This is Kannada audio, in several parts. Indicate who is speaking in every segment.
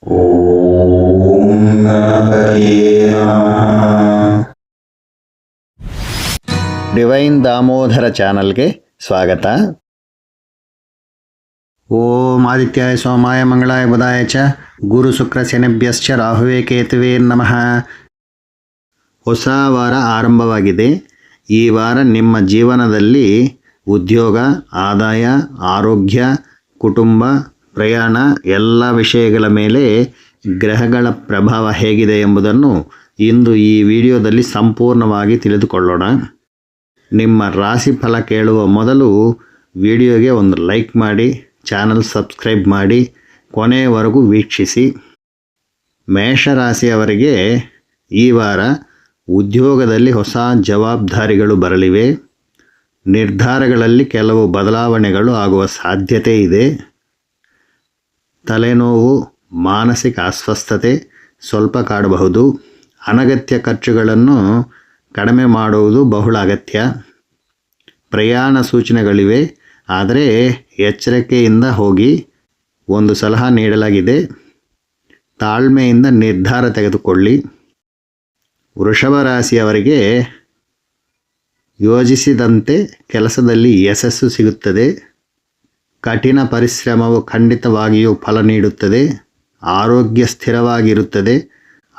Speaker 1: ಓಂ ಗಣಪತಿಯೇ ನಮಃ. ಡಿವೈನ್ ದಾಮೋದರ ಚಾನಲ್ಗೆ ಸ್ವಾಗತ. ಓಂ ಆದಿತ್ಯಾಯ ಸೋಮಾಯ ಮಂಗಳಾಯ ಬುಧಾಯ ಚ ಗುರು ಶುಕ್ರ ಶನಿಭ್ಯಶ್ಚ ರಾಹುವೇ ಕೇತುವೇ ನಮಃ. ಹೊಸ ವಾರ ಆರಂಭವಾಗಿದೆ. ಈ ವಾರ ನಿಮ್ಮ ಜೀವನದಲ್ಲಿ ಉದ್ಯೋಗ, ಆದಾಯ, ಆರೋಗ್ಯ, ಕುಟುಂಬ, ಪ್ರಯಾಣ ಎಲ್ಲ ವಿಷಯಗಳ ಮೇಲೆ ಗ್ರಹಗಳ ಪ್ರಭಾವ ಹೇಗಿದೆ ಎಂಬುದನ್ನು ಇಂದು ಈ ವಿಡಿಯೋದಲ್ಲಿ ಸಂಪೂರ್ಣವಾಗಿ ತಿಳಿದುಕೊಳ್ಳೋಣ. ನಿಮ್ಮ ರಾಶಿ ಫಲ ಕೇಳುವ ಮೊದಲು ವಿಡಿಯೋಗೆ ಒಂದು ಲೈಕ್ ಮಾಡಿ, ಚಾನಲ್ ಸಬ್ಸ್ಕ್ರೈಬ್ ಮಾಡಿ, ಕೊನೆಯವರೆಗೂ ವೀಕ್ಷಿಸಿ. ಮೇಷರಾಶಿಯವರಿಗೆ ಈ ವಾರ ಉದ್ಯೋಗದಲ್ಲಿ ಹೊಸ ಜವಾಬ್ದಾರಿಗಳು ಬರಲಿವೆ. ನಿರ್ಧಾರಗಳಲ್ಲಿ ಕೆಲವು ಬದಲಾವಣೆಗಳು ಆಗುವ ಸಾಧ್ಯತೆ ಇದೆ. ತಲೆನೋವು, ಮಾನಸಿಕ ಅಸ್ವಸ್ಥತೆ ಸ್ವಲ್ಪ ಕಾಡಬಹುದು. ಅನಗತ್ಯ ಖರ್ಚುಗಳನ್ನು ಕಡಿಮೆ ಮಾಡುವುದು ಬಹಳ ಅಗತ್ಯ. ಪ್ರಯಾಣ ಸೂಚನೆಗಳಿವೆ, ಆದರೆ ಎಚ್ಚರಿಕೆಯಿಂದ ಹೋಗಿ. ಒಂದು ಸಲಹೆ ನೀಡಲಾಗಿದೆ, ತಾಳ್ಮೆಯಿಂದ ನಿರ್ಧಾರ ತೆಗೆದುಕೊಳ್ಳಿ. ವೃಷಭ ರಾಶಿಯವರಿಗೆ ಯೋಜಿಸಿದಂತೆ ಕೆಲಸದಲ್ಲಿ ಯಶಸ್ಸು ಸಿಗುತ್ತದೆ. ಕಠಿಣ ಪರಿಶ್ರಮವು ಖಂಡಿತವಾಗಿಯೂ ಫಲ ನೀಡುತ್ತದೆ. ಆರೋಗ್ಯ ಸ್ಥಿರವಾಗಿರುತ್ತದೆ.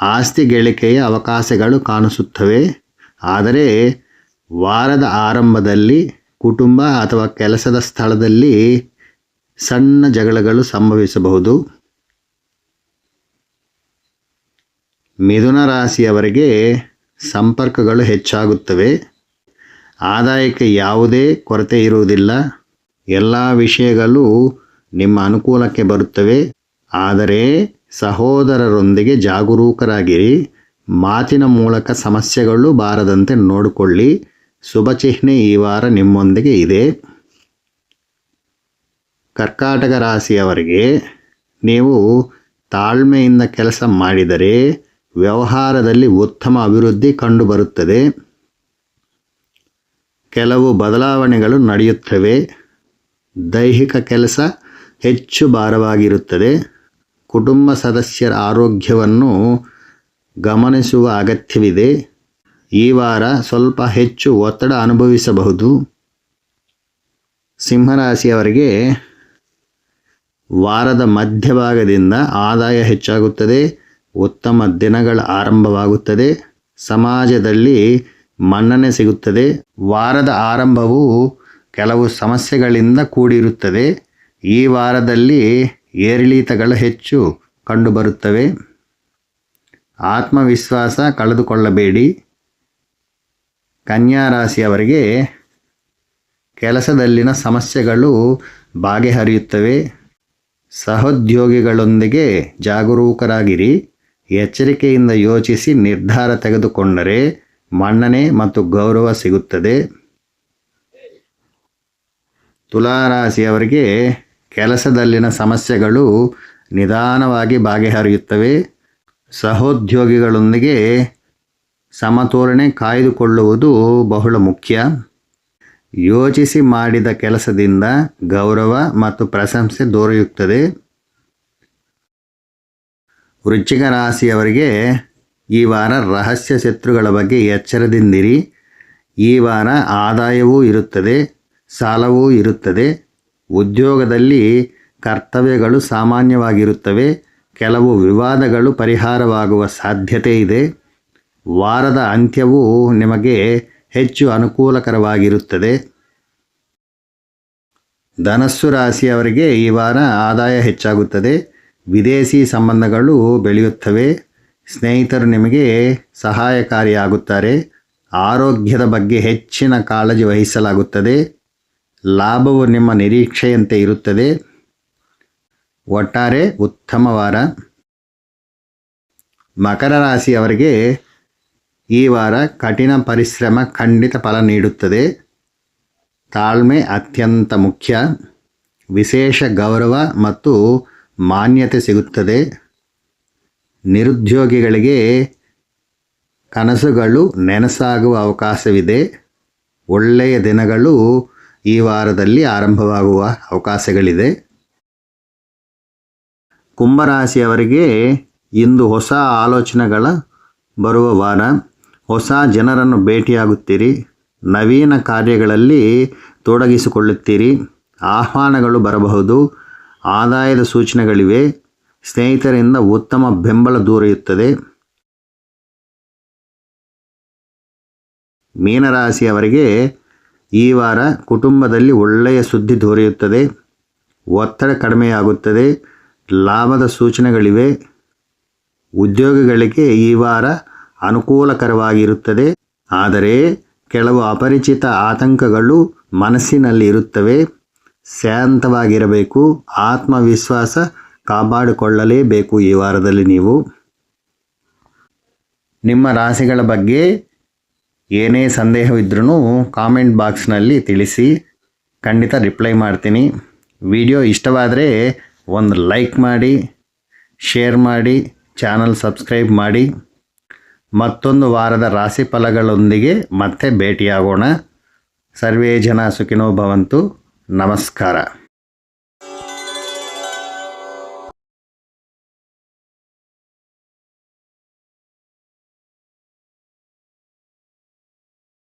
Speaker 1: ಆಸ್ತಿ ಗಳಿಕೆಯ ಅವಕಾಶಗಳು ಕಾಣಿಸುತ್ತವೆ. ಆದರೆ ವಾರದ ಆರಂಭದಲ್ಲಿ ಕುಟುಂಬ ಅಥವಾ ಕೆಲಸದ ಸ್ಥಳದಲ್ಲಿ ಸಣ್ಣ ಜಗಳಗಳು ಸಂಭವಿಸಬಹುದು. ಮಿಥುನ ರಾಶಿಯವರಿಗೆ ಸಂಪರ್ಕಗಳು ಹೆಚ್ಚಾಗುತ್ತವೆ. ಆದಾಯಕ್ಕೆ ಯಾವುದೇ ಕೊರತೆ ಇರುವುದಿಲ್ಲ. ಎಲ್ಲ ವಿಷಯಗಳು ನಿಮ್ಮ ಅನುಕೂಲಕ್ಕೆ ಬರುತ್ತವೆ. ಆದರೆ ಸಹೋದರರೊಂದಿಗೆ ಜಾಗರೂಕರಾಗಿರಿ. ಮಾತಿನ ಮೂಲಕ ಸಮಸ್ಯೆಗಳು ಬಾರದಂತೆ ನೋಡಿಕೊಳ್ಳಿ. ಶುಭ ಚಿಹ್ನೆ ಈ ವಾರ ನಿಮ್ಮೊಂದಿಗೆ ಇದೆ. ಕರ್ಕಾಟಕ ರಾಶಿಯವರಿಗೆ ನೀವು ತಾಳ್ಮೆಯಿಂದ ಕೆಲಸ ಮಾಡಿದರೆ ವ್ಯವಹಾರದಲ್ಲಿ ಉತ್ತಮ ಅಭಿವೃದ್ಧಿ ಕಂಡುಬರುತ್ತದೆ. ಕೆಲವು ಬದಲಾವಣೆಗಳು ನಡೆಯುತ್ತವೆ. ದೈಹಿಕ ಕೆಲಸ ಹೆಚ್ಚು ಭಾರವಾಗಿರುತ್ತದೆ. ಕುಟುಂಬ ಸದಸ್ಯರ ಆರೋಗ್ಯವನ್ನು ಗಮನಿಸುವ ಅಗತ್ಯವಿದೆ. ಈ ವಾರ ಸ್ವಲ್ಪ ಹೆಚ್ಚು ಒತ್ತಡ ಅನುಭವಿಸಬಹುದು. ಸಿಂಹರಾಶಿಯವರಿಗೆ ವಾರದ ಮಧ್ಯಭಾಗದಿಂದ ಆದಾಯ ಹೆಚ್ಚಾಗುತ್ತದೆ. ಉತ್ತಮ ದಿನಗಳ ಆರಂಭವಾಗುತ್ತದೆ. ಸಮಾಜದಲ್ಲಿ ಮನ್ನಣೆ ಸಿಗುತ್ತದೆ. ವಾರದ ಆರಂಭವು ಕೆಲವು ಸಮಸ್ಯೆಗಳಿಂದ ಕೂಡಿರುತ್ತದೆ. ಈ ವಾರದಲ್ಲಿ ಏರಿಳಿತಗಳು ಹೆಚ್ಚು ಕಂಡುಬರುತ್ತವೆ. ಆತ್ಮವಿಶ್ವಾಸ ಕಳೆದುಕೊಳ್ಳಬೇಡಿ. ಕನ್ಯಾ ರಾಶಿಯವರಿಗೆ ಕೆಲಸದಲ್ಲಿನ ಸಮಸ್ಯೆಗಳು ಬಗೆಹರಿಯುತ್ತವೆ. ಸಹೋದ್ಯೋಗಿಗಳೊಂದಿಗೆ ಜಾಗರೂಕರಾಗಿರಿ. ಎಚ್ಚರಿಕೆಯಿಂದ ಯೋಚಿಸಿ ನಿರ್ಧಾರ ತೆಗೆದುಕೊಂಡರೆ ಮನ್ನಣೆ ಮತ್ತು ಗೌರವ ಸಿಗುತ್ತದೆ. ತುಲಾರಾಶಿಯವರಿಗೆ ಕೆಲಸದಲ್ಲಿನ ಸಮಸ್ಯೆಗಳು ನಿಧಾನವಾಗಿ ಬಗೆಹರಿಯುತ್ತವೆ. ಸಹೋದ್ಯೋಗಿಗಳೊಂದಿಗೆ ಸಮತೋಲನೆ ಕಾಯ್ದುಕೊಳ್ಳುವುದು ಬಹಳ ಮುಖ್ಯ. ಯೋಚಿಸಿ ಮಾಡಿದ ಕೆಲಸದಿಂದ ಗೌರವ ಮತ್ತು ಪ್ರಶಂಸೆ ದೊರೆಯುತ್ತದೆ. ವೃಶ್ಚಿಕ ರಾಶಿಯವರಿಗೆ ಈ ವಾರ ರಹಸ್ಯ ಶತ್ರುಗಳ ಬಗ್ಗೆ ಎಚ್ಚರದಿಂದಿರಿ. ಈ ವಾರ ಆದಾಯವೂ ಇರುತ್ತದೆ, ಸಾಲವೂ ಇರುತ್ತದೆ. ಉದ್ಯೋಗದಲ್ಲಿ ಕರ್ತವ್ಯಗಳು ಸಾಮಾನ್ಯವಾಗಿರುತ್ತವೆ. ಕೆಲವು ವಿವಾದಗಳು ಪರಿಹಾರವಾಗುವ ಸಾಧ್ಯತೆ ಇದೆ. ವಾರದ ಅಂತ್ಯವು ನಿಮಗೆ ಹೆಚ್ಚು ಅನುಕೂಲಕರವಾಗಿರುತ್ತದೆ. ಧನಸ್ಸು ರಾಶಿಯವರಿಗೆ ಈ ವಾರ ಆದಾಯ ಹೆಚ್ಚಾಗುತ್ತದೆ. ವಿದೇಶಿ ಸಂಬಂಧಗಳು ಬೆಳೆಯುತ್ತವೆ. ಸ್ನೇಹಿತರು ನಿಮಗೆ ಸಹಾಯಕಾರಿಯಾಗುತ್ತಾರೆ. ಆರೋಗ್ಯದ ಬಗ್ಗೆ ಹೆಚ್ಚಿನ ಕಾಳಜಿ ವಹಿಸಲಾಗುತ್ತದೆ. ಲಾಭವು ನಿಮ್ಮ ನಿರೀಕ್ಷೆಯಂತೆ ಇರುತ್ತದೆ. ಒಟ್ಟಾರೆ ಉತ್ತಮ ವಾರ. ಮಕರ ರಾಶಿಯವರಿಗೆ ಈ ವಾರ ಕಠಿಣ ಪರಿಶ್ರಮ ಖಂಡಿತ ಫಲ ನೀಡುತ್ತದೆ. ತಾಳ್ಮೆ ಅತ್ಯಂತ ಮುಖ್ಯ. ವಿಶೇಷ ಗೌರವ ಮತ್ತು ಮಾನ್ಯತೆ ಸಿಗುತ್ತದೆ. ನಿರುದ್ಯೋಗಿಗಳಿಗೆ ಕನಸುಗಳು ನನಸಾಗುವ ಅವಕಾಶವಿದೆ. ಒಳ್ಳೆಯ ದಿನಗಳು ಈ ವಾರದಲ್ಲಿ ಆರಂಭವಾಗುವ ಅವಕಾಶಗಳಿದೆ. ಕುಂಭರಾಶಿಯವರಿಗೆ ಇಂದು ಹೊಸ ಆಲೋಚನೆಗಳ ಬರುವ ವಾರ. ಹೊಸ ಜನರನ್ನು ಭೇಟಿಯಾಗುತ್ತೀರಿ. ನವೀನ ಕಾರ್ಯಗಳಲ್ಲಿ ತೊಡಗಿಸಿಕೊಳ್ಳುತ್ತೀರಿ. ಆಹ್ವಾನಗಳು ಬರಬಹುದು. ಆದಾಯದ ಸೂಚನೆಗಳಿವೆ. ಸ್ನೇಹಿತರಿಂದ ಉತ್ತಮ ಬೆಂಬಲ ದೊರೆಯುತ್ತದೆ. ಮೀನರಾಶಿಯವರಿಗೆ ಈ ವಾರ ಕುಟುಂಬದಲ್ಲಿ ಒಳ್ಳೆಯ ಸುದ್ದಿ ದೊರೆಯುತ್ತದೆ. ಒತ್ತಡ ಕಡಿಮೆಯಾಗುತ್ತದೆ. ಲಾಭದ ಸೂಚನೆಗಳಿವೆ. ಉದ್ಯೋಗಿಗಳಿಗೆ ಈ ವಾರ ಅನುಕೂಲಕರವಾಗಿರುತ್ತದೆ. ಆದರೆ ಕೆಲವು ಅಪರಿಚಿತ ಆತಂಕಗಳು ಮನಸ್ಸಿನಲ್ಲಿ ಇರುತ್ತವೆ. ಶಾಂತವಾಗಿರಬೇಕು. ಆತ್ಮವಿಶ್ವಾಸ ಕಾಪಾಡಿಕೊಳ್ಳಲೇಬೇಕು ಈ ವಾರದಲ್ಲಿ ನೀವು. ನಿಮ್ಮ ರಾಶಿಗಳ ಬಗ್ಗೆ ಏನೇ ಸಂದೇಹವಿದ್ರೂ ಕಾಮೆಂಟ್ ಬಾಕ್ಸ್ನಲ್ಲಿ ತಿಳಿಸಿ. ಖಂಡಿತ ರಿಪ್ಲೈ ಮಾಡ್ತೀನಿ. ವಿಡಿಯೋ ಇಷ್ಟವಾದರೆ ಒಂದು ಲೈಕ್ ಮಾಡಿ, ಶೇರ್ ಮಾಡಿ, ಚಾನಲ್ ಸಬ್ಸ್ಕ್ರೈಬ್ ಮಾಡಿ. ಮತ್ತೊಂದು ವಾರದ ರಾಶಿ ಫಲಗಳೊಂದಿಗೆ ಮತ್ತೆ ಭೇಟಿಯಾಗೋಣ. ಸರ್ವೇ ಜನ ಸುಖಿನೋ ಭವಂತು. ನಮಸ್ಕಾರ.